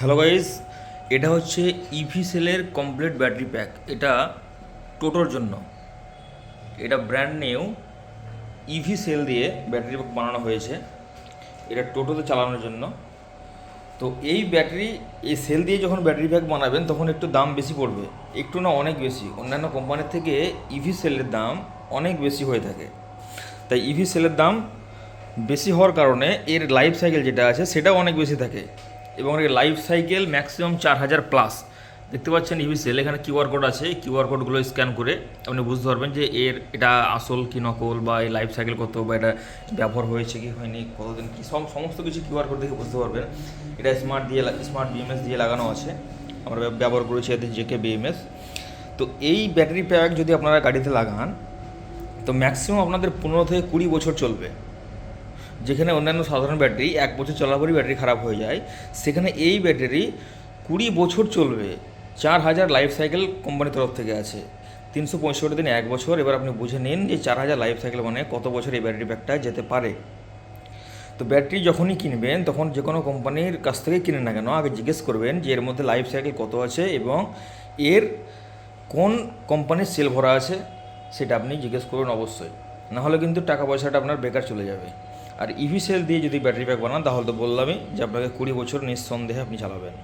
Hello guys, এটা হচ্ছে EV সেলের কমপ্লিট ব্যাটারি প্যাক। এটা টোটোর জন্য। এটা ব্র্যান্ড নিউ ইভি সেল দিয়ে ব্যাটারি প্যাক বানানো হয়েছে। এটা টোটোতে চালানোর জন্য। তো এই সেল দিয়ে যখন ব্যাটারি প্যাক বানাবেন তখন একটু দাম বেশি পড়বে, একটু না অনেক বেশি। অন্যান্য কোম্পানির থেকে ইভি সেলের দাম অনেক বেশি হয়ে থাকে। তাই ইভি সেলের দাম বেশি হওয়ার কারণে এর লাইফ সাইকেল যেটা আছে সেটাও অনেক বেশি থাকে, এবং এর লাইফ সাইকেল ম্যাক্সিমাম 4,000 প্লাস। দেখতে পাচ্ছেন ইভি সেল, এখানে কিউআর কোড আছে। কিউআর কোডগুলো স্ক্যান করে আপনি বুঝতে পারবেন যে এটা আসল কি নকল, বা এই লাইফ সাইকেল কত, বা এটা ব্যবহার হয়েছে কি হয়নি, কতদিন কি, সমস্ত কিছু কিউআর কোড দেখে বুঝতে পারবেন। এটা স্মার্ট বিএমএস দিয়ে লাগানো আছে। আমরা ব্যবহার করেছি এতে জেকে বিএমএস। তো এই ব্যাটারি প্যাক যদি আপনারা গাড়িতে লাগান তো ম্যাক্সিমাম আপনাদের 15 থেকে 20 বছর চলবে। যেখানে অন্যান্য সাধারণ ব্যাটারি 1 বছর চলার পরই ব্যাটারি খারাপ হয়ে যায়, সেখানে এই ব্যাটারি 20 বছর চলবে। 4,000 লাইফ সাইকেল কোম্পানির তরফ থেকে আছে, 365 দিন 1 বছর। এবার আপনি বুঝে নিন যে 4,000 লাইফ সাইকেল মানে কত বছর এই ব্যাটারি প্যাকটা যেতে পারে। তো ব্যাটারি যখনই কিনবেন তখন যে কোনো কোম্পানির কাছ থেকে কিনে না কেন আগে জিজ্ঞেস করবেন যে এর মধ্যে লাইফ সাইকেল কত আছে এবং এর কোন কোম্পানির সেল ভরা আছে, সেটা আপনি জিজ্ঞেস করুন অবশ্যই। নাহলে কিন্তু টাকা পয়সাটা আপনার বেকার চলে যাবে। আর ইভি সেল দিয়ে যদি ব্যাটারি প্যাক বানান তাহলে তো বললামই যে আপনাকে 20 বছর নিঃসন্দেহে আপনি চালাবেন।